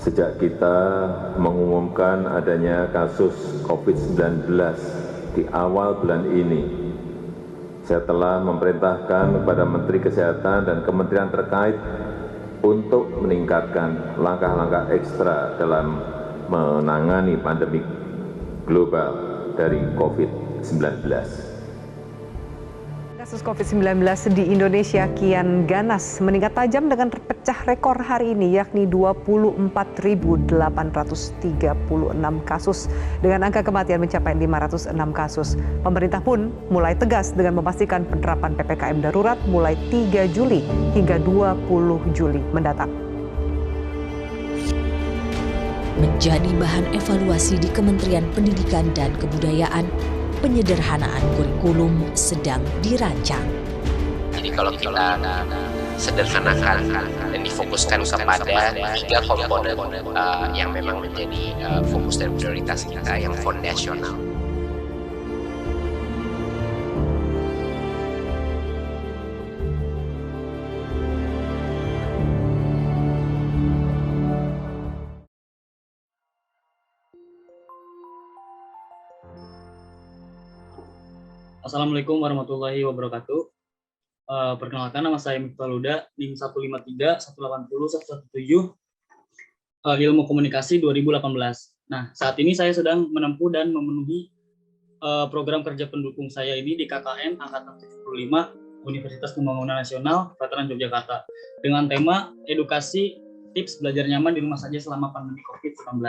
Sejak kita mengumumkan adanya kasus COVID-19 di awal bulan ini, saya telah memerintahkan kepada Menteri Kesehatan dan kementerian terkait untuk meningkatkan langkah-langkah ekstra dalam menangani pandemi global dari COVID-19. Kasus COVID-19 di Indonesia kian ganas, meningkat tajam dengan pecah rekor hari ini, yakni 24.836 kasus, dengan angka kematian mencapai 506 kasus. Pemerintah pun mulai tegas dengan memastikan penerapan PPKM darurat mulai 3 Juli hingga 20 Juli mendatang. Menjadi bahan evaluasi di Kementerian Pendidikan dan Kebudayaan, penyederhanaan kurikulum sedang dirancang. Jadi kalau kita sederhanakan dan difokuskan kepada 3 komponen yang memang menjadi fokus dan prioritas kita yang fondasional. Assalamualaikum warahmatullahi wabarakatuh. Perkenalkan, nama saya Miftah Huda, NIM 153180117, Ilmu Komunikasi 2018. Nah, saat ini saya sedang menempuh dan memenuhi program kerja pendukung saya ini di KKN Angkatan 75 Universitas Pembangunan Nasional Veteran Yogyakarta dengan tema edukasi tips belajar nyaman di rumah saja selama pandemi COVID-19.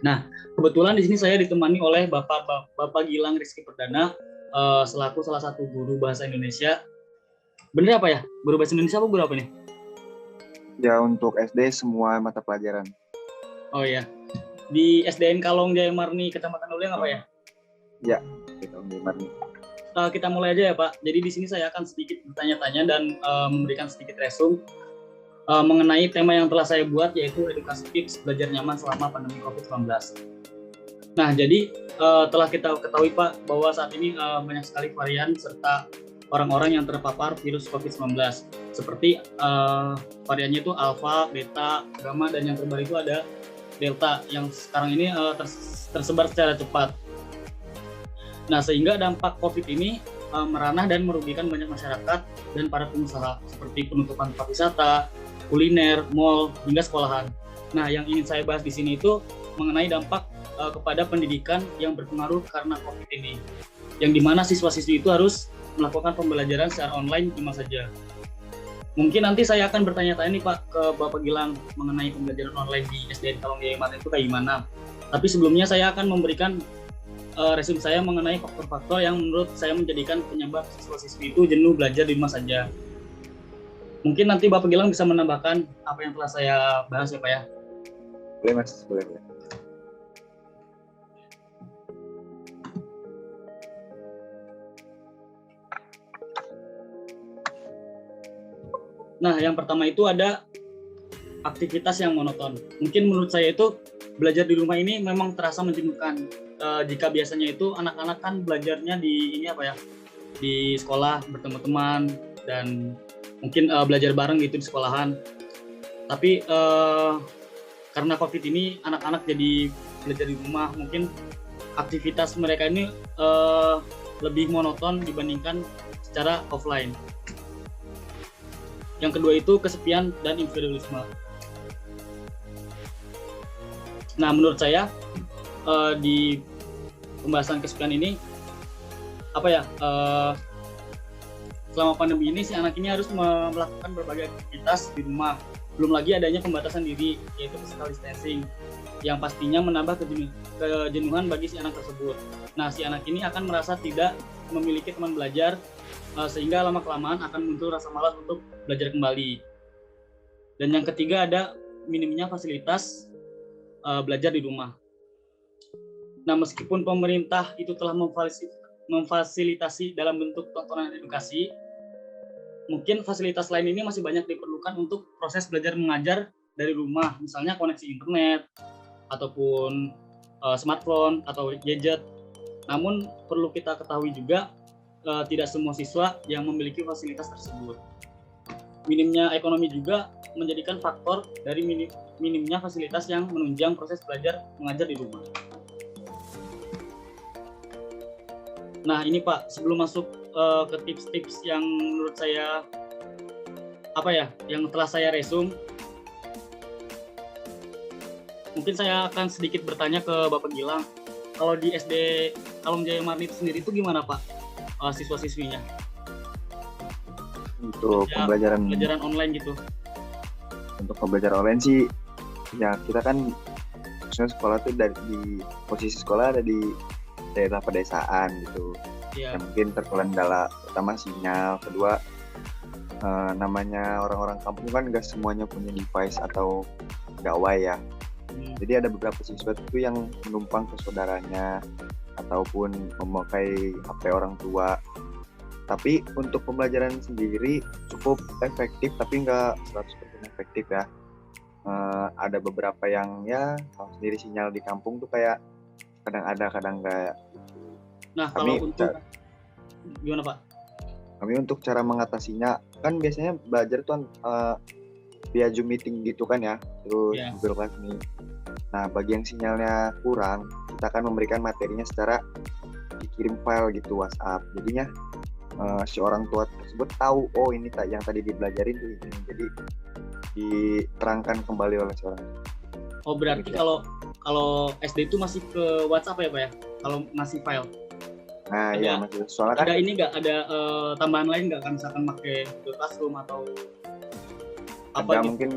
Nah, kebetulan di sini saya ditemani oleh Bapak Gilang Rizky Perdana, selaku salah satu guru bahasa Indonesia. Bener apa ya? Guru bahasa Indonesia apa guru apa nih? Ya, untuk SD semua mata pelajaran. Oh iya. Di SDN Kalong Jayamarni, Kecamatan Uleng apa ya? Ya, Kalong Jayamarni. Kita mulai aja ya Pak. Jadi di sini saya akan sedikit bertanya-tanya dan memberikan sedikit resum mengenai tema yang telah saya buat, yaitu edukasi tips belajar nyaman selama pandemi COVID-19. Nah, jadi telah kita ketahui Pak bahwa saat ini banyak sekali varian serta orang-orang yang terpapar virus COVID-19. Seperti variannya itu alfa, beta, gamma, dan yang terbaru itu ada delta yang sekarang ini tersebar secara cepat. Nah, sehingga dampak COVID ini meranah dan merugikan banyak masyarakat dan para pengusaha, seperti penutupan tempat wisata, kuliner, mal, hingga sekolahan. Nah, yang ingin saya bahas di sini itu mengenai dampak kepada pendidikan yang berpengaruh karena COVID ini, yang dimana siswa-siswi itu harus melakukan pembelajaran secara online di rumah saja. Mungkin nanti saya akan bertanya-tanya nih Pak ke Bapak Gilang mengenai pembelajaran online di SDN Kalong Jayamarni itu kayak gimana. Tapi sebelumnya saya akan memberikan resume saya mengenai faktor-faktor yang menurut saya menjadikan penyebab siswa-siswi itu jenuh belajar di rumah saja. Mungkin nanti Bapak Gilang bisa menambahkan apa yang telah saya bahas ya Pak ya. Boleh Mas, boleh. Nah, yang pertama itu ada aktivitas yang monoton. Mungkin menurut saya itu belajar di rumah ini memang terasa menjenuhkan. Jika biasanya itu anak-anak kan belajarnya di di sekolah bertemu teman dan mungkin belajar bareng gitu di sekolahan. Tapi karena COVID ini anak-anak jadi belajar di rumah, mungkin aktivitas mereka ini lebih monoton dibandingkan secara offline. Yang kedua itu kesepian dan individualisme. Nah, menurut saya di pembahasan kesepian ini selama pandemi ini si anak ini harus melakukan berbagai aktivitas di rumah. Belum lagi adanya pembatasan diri, yaitu physical distancing, yang pastinya menambah kejenuhan bagi si anak tersebut. Nah, si anak ini akan merasa tidak memiliki teman belajar, sehingga lama-kelamaan akan muncul rasa malas untuk belajar kembali. Dan yang ketiga ada minimnya fasilitas belajar di rumah. Nah, meskipun pemerintah itu telah memfasilitasi dalam bentuk tontonan edukasi, mungkin fasilitas lain ini masih banyak diperlukan untuk proses belajar mengajar dari rumah, misalnya koneksi internet, ataupun smartphone atau gadget. Namun perlu kita ketahui juga tidak semua siswa yang memiliki fasilitas tersebut. Minimnya ekonomi juga menjadikan faktor dari minimnya fasilitas yang menunjang proses belajar mengajar di rumah. Nah ini Pak, sebelum masuk ke tips-tips yang menurut saya yang telah saya resum, mungkin saya akan sedikit bertanya ke Bapak Gilang. Kalau di SD Kalong Jaya Marni itu sendiri itu gimana Pak siswa-siswinya? Untuk pembelajaran online gitu. Untuk pembelajaran online sih, ya kita kan maksudnya sekolah tuh di posisi sekolah ada di daerah pedesaan gitu. Iya. Yang mungkin terkendala pertama sinyal, kedua namanya orang-orang kampung kan nggak semuanya punya device atau gawai ya. Jadi ada beberapa siswa itu yang menumpang ke saudaranya ataupun memakai HP orang tua. Tapi untuk pembelajaran sendiri cukup efektif, tapi nggak 100% efektif ya. Ada beberapa yang ya tahu sendiri sinyal di kampung tuh kayak kadang ada kadang nggak. Nah kalau untuk gimana Pak? Kami untuk cara mengatasinya kan biasanya belajar tuh via Zoom meeting gitu kan ya, terus Google Class nih. Nah bagi yang sinyalnya kurang, kita akan memberikan materinya secara dikirim file gitu WhatsApp. Jadinya si orang tua tersebut tahu, oh ini yang tadi dibelajarin tuh ini. Jadi diterangkan kembali oleh seorang. Oh berarti kalau SD itu masih ke WhatsApp ya Pak ya? Kalau ngasih file? Nah iya masih. Soalnya ada kan ini nggak ada tambahan lain nggak kan, misalkan pakai Google Classroom atau apa ada gitu? Mungkin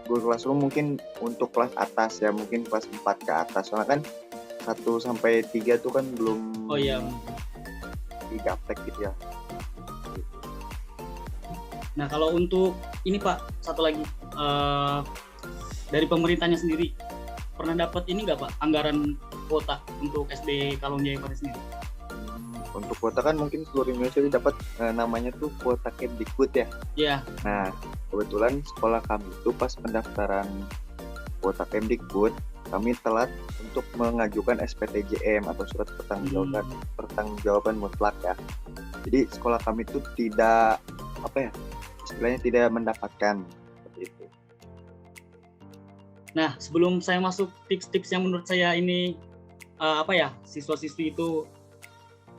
Google Classroom mungkin untuk kelas atas ya, mungkin kelas 4 ke atas. Soalnya kan 1 sampai 3 tuh kan belum digaptek gitu ya. Nah kalau untuk ini Pak, satu lagi dari pemerintahnya sendiri pernah dapat ini nggak Pak, anggaran kuota untuk SD Kalong Jaya Marni sendiri? Untuk kuota kan mungkin seluruh Indonesia dapat namanya tuh kuota Kemdikbud ya. Iya. Nah kebetulan sekolah kami itu pas pendaftaran kuota Kemdikbud, kami telat untuk mengajukan SPTJM atau surat pertanggungjawaban mutlak ya. Jadi sekolah kami itu tidak istilahnya tidak mendapatkan seperti itu. Nah sebelum saya masuk tips-tips yang menurut saya ini siswa-siswi itu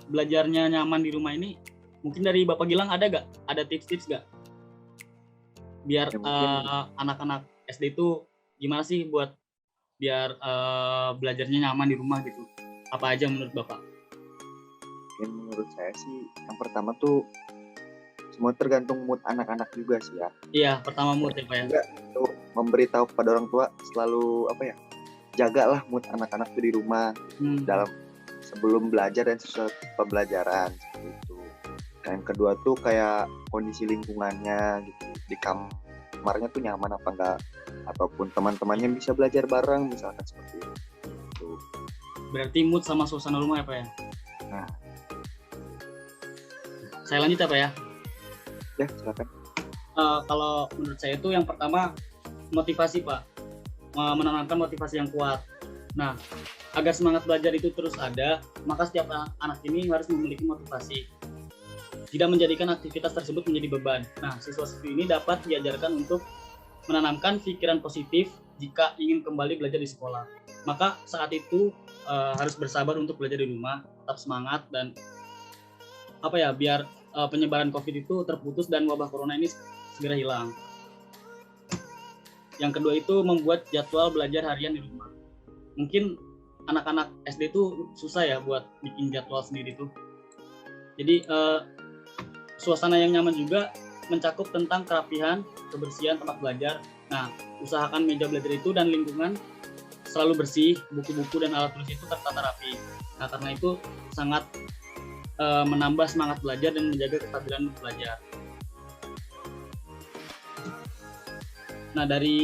belajarnya nyaman di rumah ini, mungkin dari Bapak Gilang ada tips-tips nggak biar anak-anak SD itu gimana sih buat biar belajarnya nyaman di rumah gitu? Apa aja menurut Bapak? Mungkin menurut saya sih yang pertama tuh semua tergantung mood anak-anak juga sih ya. Iya, pertama mood ya Pak ya. Juga untuk memberitahu kepada orang tua selalu jagalah mood anak-anak tuh di rumah dalam sebelum belajar dan sesudah pembelajaran seperti itu. Dan yang kedua tuh kayak kondisi lingkungannya gitu, di kamarnya tuh nyaman apa enggak, ataupun teman-temannya bisa belajar bareng misalkan seperti itu. Berarti mood sama suasana rumah ya Pak ya? Nah, saya lanjut ya Pak ya? Ya silakan. Kalau menurut saya itu yang pertama motivasi Pak, menanamkan motivasi yang kuat. Nah agar semangat belajar itu terus ada, maka setiap anak ini harus memiliki motivasi. Tidak menjadikan aktivitas tersebut menjadi beban. Nah, siswa-siswi ini dapat diajarkan untuk menanamkan pikiran positif jika ingin kembali belajar di sekolah. Maka saat itu harus bersabar untuk belajar di rumah, tetap semangat dan biar penyebaran COVID itu terputus dan wabah corona ini segera hilang. Yang kedua itu membuat jadwal belajar harian di rumah. Mungkin anak-anak SD itu susah ya buat bikin jadwal sendiri tuh. Jadi suasana yang nyaman juga mencakup tentang kerapihan, kebersihan tempat belajar. Nah, usahakan meja belajar itu dan lingkungan selalu bersih, buku-buku dan alat tulis itu tertata rapi. Nah, karena itu sangat menambah semangat belajar dan menjaga kestabilan belajar. Nah, dari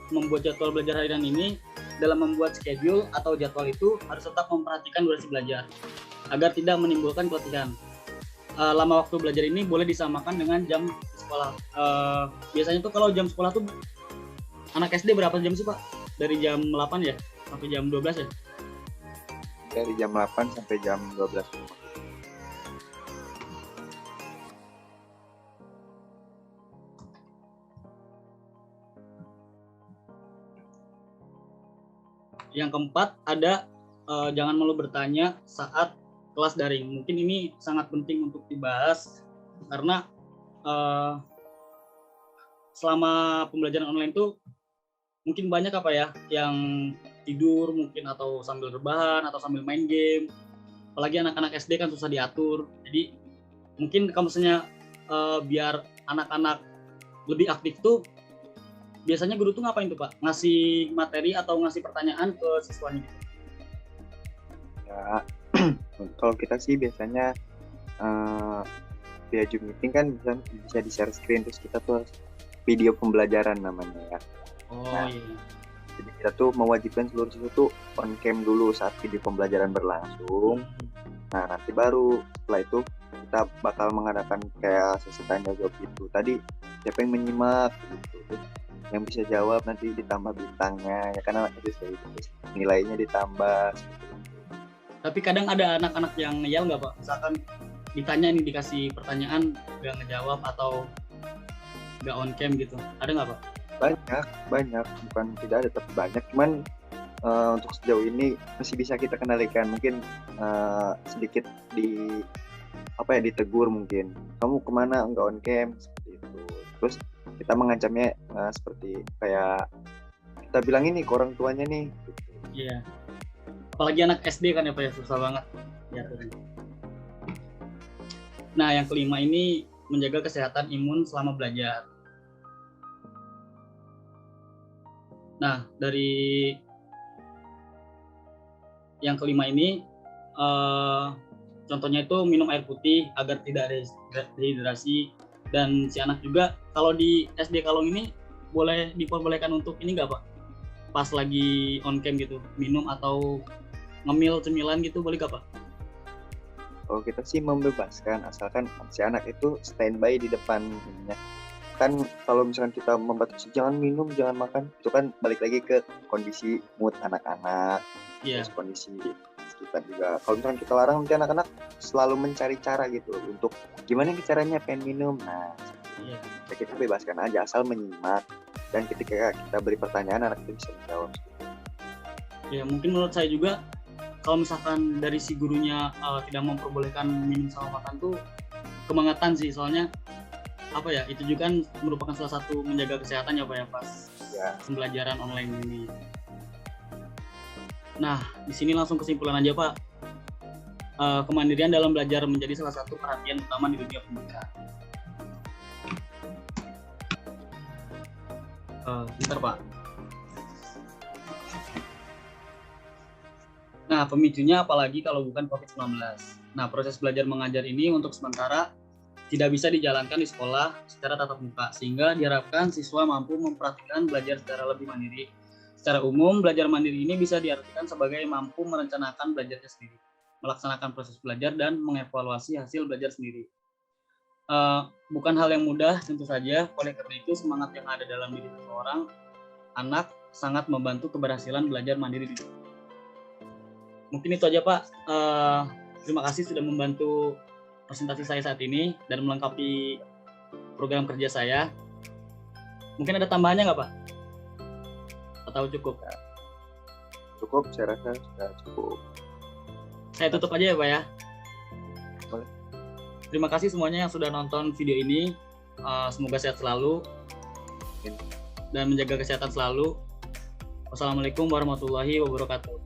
membuat jadwal belajar harian ini, dalam membuat schedule atau jadwal itu harus tetap memperhatikan durasi belajar agar tidak menimbulkan keletihan. Lama waktu belajar ini boleh disamakan dengan jam sekolah. Biasanya tuh kalau jam sekolah tuh anak SD berapa jam sih Pak? Dari jam 8 ya sampai jam 12 ya? Dari jam 8 sampai jam 12. yang keempat ada jangan malu bertanya saat kelas daring. Mungkin ini sangat penting untuk dibahas karena selama pembelajaran online tuh mungkin banyak yang tidur mungkin atau sambil rebahan atau sambil main game. Apalagi anak-anak SD kan susah diatur. Jadi mungkin kalau misalnya biar anak-anak lebih aktif tuh biasanya guru tuh ngapain tuh Pak? Ngasih materi atau ngasih pertanyaan ke siswanya gitu? Ya, kalau kita sih biasanya via Zoom meeting kan bisa di share screen, terus kita tuh video pembelajaran namanya ya. Iya. Jadi kita tuh mewajibkan seluruh siswa tuh on cam dulu saat video pembelajaran berlangsung. Nah, nanti baru setelah itu kita bakal mengadakan kayak sesi tanya jawab gitu. Tadi siapa yang menyimak gitu. Yang bisa jawab nanti ditambah bintangnya, ya kan anak itu nilainya ditambah. Tapi kadang ada anak-anak yang ngeyel nggak Pak? Misalkan ditanya nih dikasih pertanyaan nggak ngejawab atau nggak on cam gitu. Ada nggak Pak? Banyak. Bukan tidak ada, tapi banyak. Cuman untuk sejauh ini masih bisa kita kendalikan. Mungkin sedikit ditegur mungkin. Kamu kemana nggak on cam seperti itu. Terus kita mengancamnya seperti kayak kita bilang ini ke orang tuanya nih. Iya. Apalagi anak SD kan ya Pak ya, susah banget diaturin. Nah, yang kelima ini menjaga kesehatan imun selama belajar. Nah, dari yang kelima ini contohnya itu minum air putih agar tidak dehidrasi, dan si anak juga kalau di SD Kalong ini boleh diperbolehkan untuk ini nggak Pak? Pas lagi on cam gitu, minum atau ngemil cemilan gitu boleh nggak Pak? Kalau kita sih membebaskan, asalkan si anak itu standby di depan ininya. Kan kalau misalkan kita membatasi jangan minum, jangan makan, itu kan balik lagi ke kondisi mood anak-anak, terus kondisi kita juga. Kalau misalkan kita larang, nanti anak-anak selalu mencari cara gitu untuk gimana nih caranya pengen minum. Nah, ya kita bebaskan aja asal menyimak, dan ketika kita beri pertanyaan anak itu bisa menjawab. Ya mungkin menurut saya juga kalau misalkan dari si gurunya tidak memperbolehkan minum sama makan tuh kebangetan sih, soalnya itu juga kan merupakan salah satu menjaga kesehatan ya Pak ya pas pembelajaran online ini. Nah, di sini langsung kesimpulan aja Pak. Kemandirian dalam belajar menjadi salah satu perhatian utama di dunia pendidikan. Bentar Pak. Nah, pemicunya apalagi kalau bukan COVID-19. Nah, proses belajar mengajar ini untuk sementara tidak bisa dijalankan di sekolah secara tatap muka, sehingga diharapkan siswa mampu mempraktikkan belajar secara lebih mandiri. Secara umum, belajar mandiri ini bisa diartikan sebagai mampu merencanakan belajarnya sendiri, melaksanakan proses belajar, dan mengevaluasi hasil belajar sendiri. Bukan hal yang mudah tentu saja, oleh karena itu semangat yang ada dalam diri seseorang anak sangat membantu keberhasilan belajar mandiri. Mungkin itu aja Pak. Terima kasih sudah membantu presentasi saya saat ini dan melengkapi program kerja saya. Mungkin ada tambahannya nggak Pak? Atau cukup? Cukup, saya rasa sudah cukup. Saya tutup aja ya Pak ya. Boleh. Terima kasih semuanya yang sudah nonton video ini. Semoga sehat selalu dan menjaga kesehatan selalu. Wassalamualaikum warahmatullahi wabarakatuh.